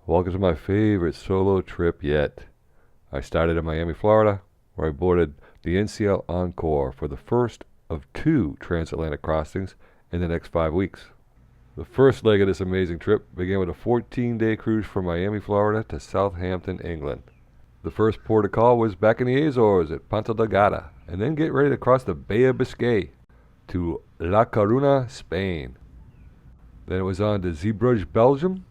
Welcome to my favorite solo trip yet. I started in Miami, Florida, where I boarded the NCL Encore for the first of 2 transatlantic crossings in the next 5 weeks. The first leg of this amazing trip began with a 14-day cruise from Miami, Florida to Southampton, England. The first port of call was back in the Azores at Ponta Delgada, and then get ready to cross the Bay of Biscay to La Coruña, Spain. Then it was on to Zeebrugge, Belgium,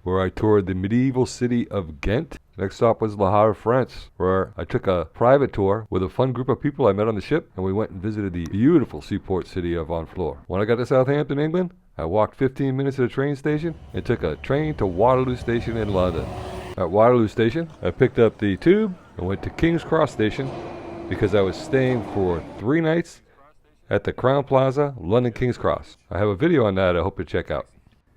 where I toured the medieval city of Ghent. Next stop was Le Havre, France, where I took a private tour with a fun group of people I met on the ship, and we went and visited the beautiful seaport city of Honfleur. When I got to Southampton, England, I walked 15 minutes to the train station and took a train to Waterloo Station in London. At Waterloo Station, I picked up the tube and went to King's Cross Station because I was staying for 3 nights at the Crowne Plaza, London King's Cross. I have a video on that I hope you check out.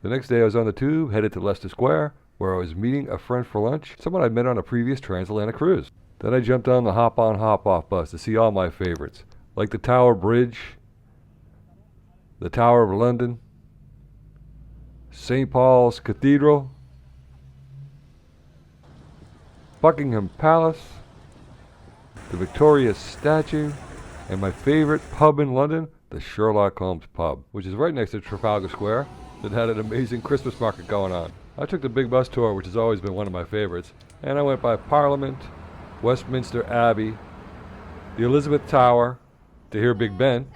The next day I was on the tube, headed to Leicester Square, where I was meeting a friend for lunch, someone I'd met on a previous transatlantic cruise. Then I jumped on the hop-on, hop-off bus to see all my favorites, like the Tower Bridge, the Tower of London, St. Paul's Cathedral, Buckingham Palace, the Victoria Statue, and my favorite pub in London, the Sherlock Holmes pub, which is right next to Trafalgar Square, that had an amazing Christmas market going on. I took the big bus tour, which has always been one of my favorites, and I went by Parliament, Westminster Abbey, the Elizabeth Tower, to hear Big Ben,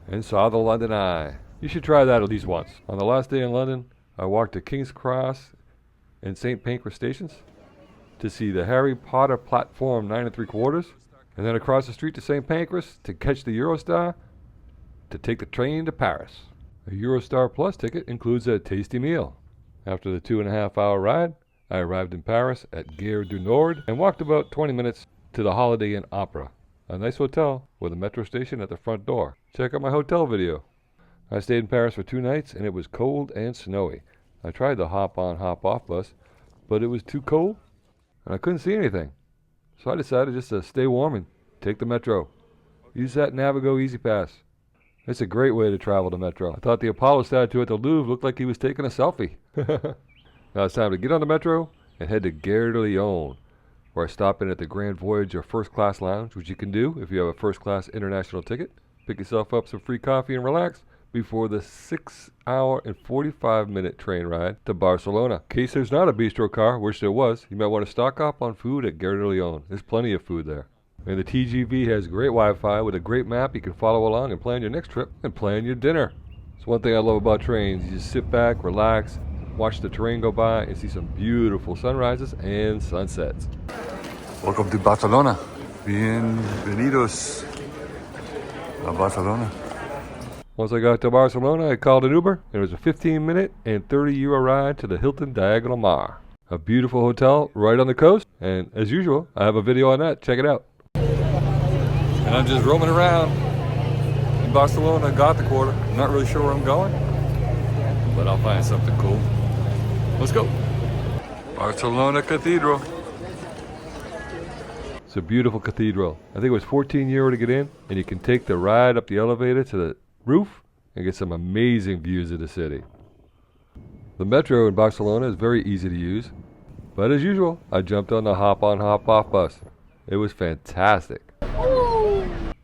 and saw the London Eye. You should try that at least once. On the last day in London, I walked to King's Cross and St. Pancras stations to see the Harry Potter platform 9 3/4, and then across the street to St. Pancras to catch the Eurostar to take the train to Paris. A Eurostar Plus ticket includes a tasty meal. After the 2.5-hour ride, I arrived in Paris at Gare du Nord and walked about 20 minutes to the Holiday Inn Opera, a nice hotel with a metro station at the front door. Check out my hotel video. I stayed in Paris for 2 nights and it was cold and snowy. I tried the hop-on, hop-off bus, but it was too cold and I couldn't see anything. So I decided just to stay warm and take the metro. Use that Navigo Easy Pass. It's a great way to travel to Metro. I thought the Apollo statue at the Louvre looked like he was taking a selfie. Now it's time to get on the Metro and head to Gare de Lyon, where I stop in at the Grand Voyager First Class Lounge, which you can do if you have a first class international ticket. Pick yourself up some free coffee and relax before the 6-hour and 45-minute train ride to Barcelona. In case there's not a bistro car, which there was, you might want to stock up on food at Gare de Lyon. There's plenty of food there. And the TGV has great Wi-Fi with a great map. You can follow along and plan your next trip and plan your dinner. It's one thing I love about trains. You just sit back, relax, watch the train go by, and see some beautiful sunrises and sunsets. Welcome to Barcelona. Bienvenidos a Barcelona. Once I got to Barcelona, I called an Uber, and it was a 15-minute and €30 ride to the Hilton Diagonal Mar. A beautiful hotel right on the coast, and as usual, I have a video on that. Check it out. And I'm just roaming around in Barcelona, Gothic Quarter. I'm not really sure where I'm going, but I'll find something cool. Let's go. Barcelona Cathedral. It's a beautiful cathedral. I think it was €14 to get in, and you can take the ride up the elevator to the roof and get some amazing views of the city. The metro in Barcelona is very easy to use, but as usual, I jumped on the hop-on, hop-off bus. It was fantastic.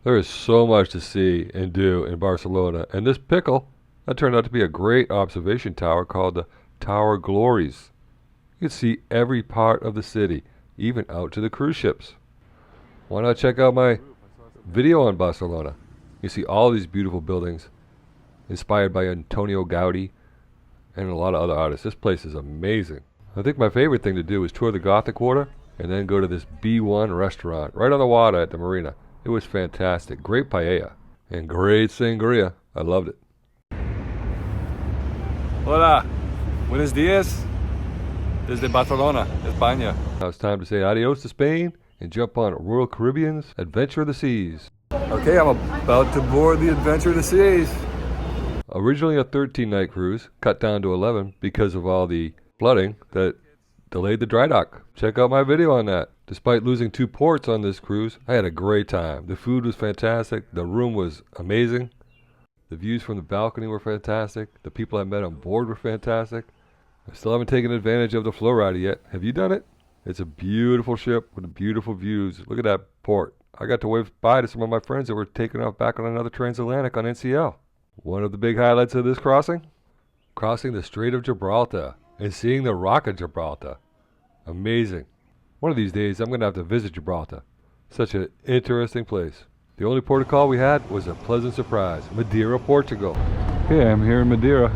There is so much to see and do in Barcelona, and this pickle, that turned out to be a great observation tower called the Tower Glories. You can see every part of the city, even out to the cruise ships. Why not check out my video on Barcelona? You see all these beautiful buildings, inspired by Antonio Gaudi and a lot of other artists. This place is amazing. I think my favorite thing to do is tour the Gothic Quarter and then go to this B1 restaurant right on the water at the marina. It was fantastic. Great paella and great sangria. I loved it. Hola, buenos días. Desde Barcelona, España. Now it's time to say adios to Spain and jump on Royal Caribbean's Adventure of the Seas. Okay, I'm about to board the Adventure of the Seas. Originally a 13-night cruise, cut down to 11 because of all the flooding that delayed the dry dock. Check out my video on that. Despite losing 2 ports on this cruise, I had a great time. The food was fantastic. The room was amazing. The views from the balcony were fantastic. The people I met on board were fantastic. I still haven't taken advantage of the flow rider yet. Have you done it? It's a beautiful ship with beautiful views. Look at that port. I got to wave bye to some of my friends that were taking off back on another transatlantic on NCL. One of the big highlights of this crossing? Crossing the Strait of Gibraltar and seeing the Rock of Gibraltar. Amazing. One of these days, I'm going to have to visit Gibraltar. Such an interesting place. The only port of call we had was a pleasant surprise. Madeira, Portugal. Okay, I'm here in Madeira.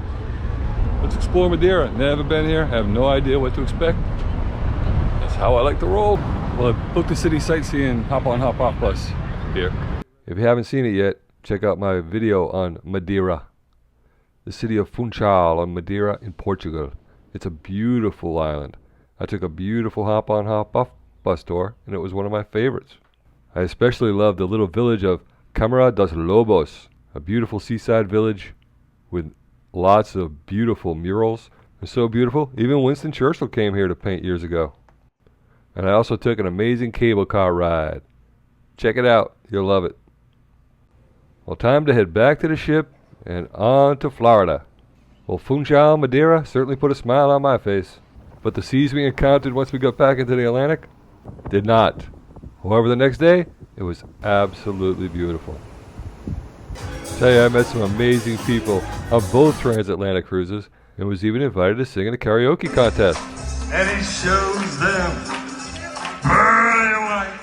Let's explore Madeira. Never been here, have no idea what to expect. That's how I like to roll. Well, I booked the city sightseeing hop on hop off bus here. If you haven't seen it yet, check out my video on Madeira. The city of Funchal on Madeira in Portugal. It's a beautiful island. I took a beautiful hop on hop off bus tour and it was one of my favorites. I especially love the little village of Câmara dos Lobos, a beautiful seaside village with lots of beautiful murals. They're so beautiful, even Winston Churchill came here to paint years ago. And I also took an amazing cable car ride. Check it out, you'll love it. Well, time to head back to the ship and on to Florida. Well, Funchal, Madeira certainly put a smile on my face. But the seas we encountered once we got back into the Atlantic did not. However, the next day, it was absolutely beautiful. Tell you, I met some amazing people on both transatlantic cruises and was even invited to sing in a karaoke contest. And he shows them pearly white.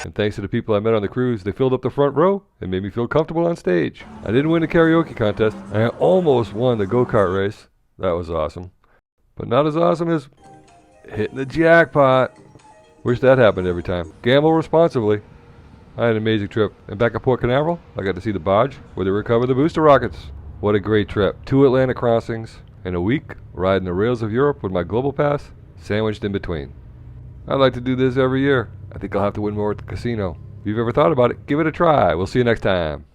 And thanks to the people I met on the cruise, they filled up the front row and made me feel comfortable on stage. I didn't win the karaoke contest, and I almost won the go-kart race. That was awesome. But not as awesome as hitting the jackpot. Wish that happened every time. Gamble responsibly. I had an amazing trip. And back at Port Canaveral, I got to see the barge where they recover the booster rockets. What a great trip. 2 Atlantic crossings and a week riding the rails of Europe with my Global Pass sandwiched in between. I'd like to do this every year. I think I'll have to win more at the casino. If you've ever thought about it, give it a try. We'll see you next time.